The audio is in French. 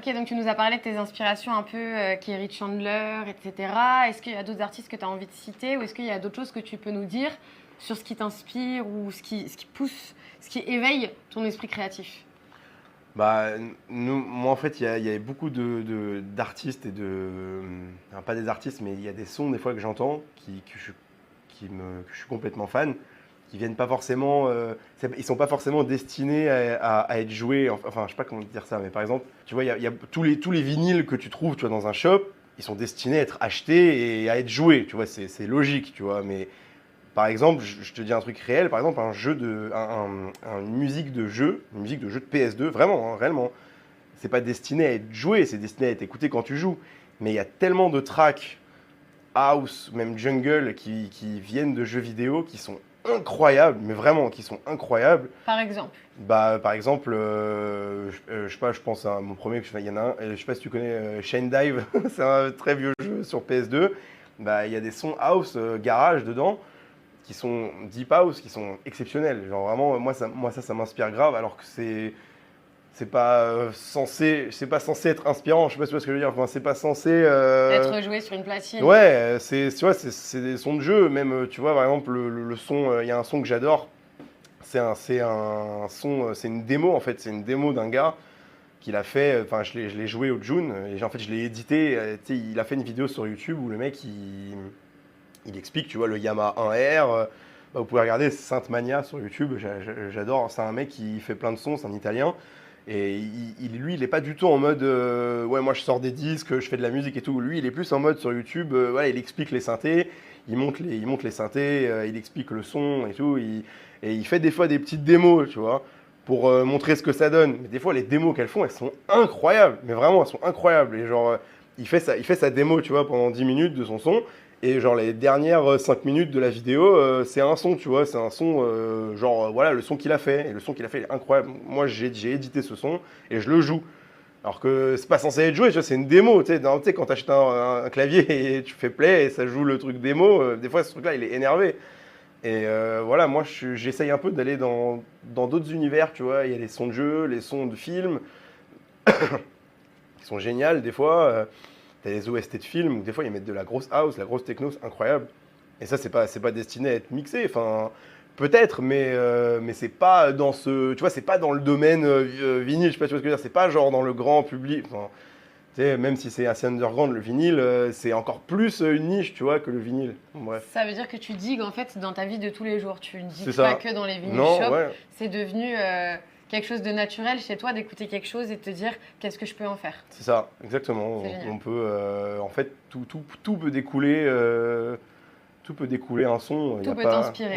Ok, donc tu nous as parlé de tes inspirations un peu, Kerry Chandler, etc. Est-ce qu'il y a d'autres artistes que tu as envie de citer ou est-ce qu'il y a d'autres choses que tu peux nous dire sur ce qui t'inspire ou ce qui pousse, ce qui éveille ton esprit créatif? Bah, moi en fait, il y avait beaucoup d'artistes enfin, pas des artistes, mais il y a des sons des fois que j'entends que je suis complètement fan, qui viennent pas forcément, ils sont pas forcément destinés à être joués. Enfin, je sais pas comment dire ça, mais par exemple, tu vois, il y a tous les vinyles que tu trouves, tu vois, dans un shop, ils sont destinés à être achetés et à être joués. Tu vois, c'est logique, tu vois, mais par exemple, je te dis un truc réel, par exemple, une musique de jeu, une musique de jeu de PS2, vraiment, hein, réellement, c'est pas destiné à être joué, c'est destiné à être écouté quand tu joues. Mais il y a tellement de tracks house, même jungle, qui viennent de jeux vidéo, qui sont incroyables, mais vraiment, qui sont incroyables. Par exemple. Bah, par exemple, je sais pas, je pense à mon premier, il y en a un, je sais pas si tu connais Shine Dive, c'est un très vieux jeu sur PS2. Bah, il y a des sons house, garage dedans qui sont deep house, qui sont exceptionnels. Genre vraiment, ça m'inspire grave, alors que c'est pas censé être inspirant. Je sais pas si tu vois ce que je veux dire. Enfin, c'est pas censé. Être joué sur une platine. Ouais, tu vois, c'est des sons de jeu. Même, tu vois, par exemple, le son, il y a un son que j'adore. C'est un son, c'est une démo en fait. C'est une démo d'un gars qu'il a fait. Enfin, je l'ai joué au June et en fait, je l'ai édité. Tu sais, il a fait une vidéo sur YouTube où le mec il explique, tu vois, le Yamaha 1R. Bah, vous pouvez regarder Sainte Mania sur YouTube, j'adore. C'est un mec qui fait plein de sons, c'est un Italien. Et lui, il est pas du tout en mode ouais, moi je sors des disques, je fais de la musique et tout. Lui, il est plus en mode sur YouTube, voilà, il explique les synthés, il monte les synthés, il explique le son et tout. Et il fait des fois des petites démos, tu vois, pour montrer ce que ça donne. Mais des fois, les démos qu'elles font, elles sont incroyables. Mais vraiment, elles sont incroyables. Et genre, il fait sa démo, tu vois, pendant 10 minutes de son son. Et genre les dernières 5 minutes de la vidéo, c'est un son, tu vois, c'est un son, voilà, le son qu'il a fait. Et le son qu'il a fait, il est incroyable. Moi, j'ai édité ce son et je le joue. Alors que c'est pas censé être joué, tu vois, c'est une démo. Tu sais, quand tu achètes un clavier et tu fais play et ça joue le truc démo, des fois, ce truc-là, il est énervé. Et voilà, moi, j'essaye un peu d'aller dans d'autres univers, tu vois. Il y a les sons de jeu, les sons de films qui sont géniales des fois. T'as les OST de films où des fois ils mettent de la grosse house, la grosse techno, c'est incroyable. Et ça, c'est pas destiné à être mixé. Enfin, peut-être, mais c'est pas dans ce. Tu vois, c'est pas dans le domaine vinyle, je sais pas tu vois ce que je veux dire. C'est pas genre dans le grand public. Enfin, tu sais, même si c'est assez underground, le vinyle, c'est encore plus une niche, tu vois, que le vinyle. Bon, bref. Ça veut dire que tu digues en fait dans ta vie de tous les jours. Tu ne C'est digues pas ça. que dans les vinyl Non, shops. ouais. C'est devenu quelque chose de naturel chez toi d'écouter quelque chose et de te dire qu'est-ce que je peux en faire. C'est ça, exactement. C'est génial. On peut, en fait, tout peut découler. Tout peut découler un son. Il y Tout a peut pas. t'inspirer. Ouais,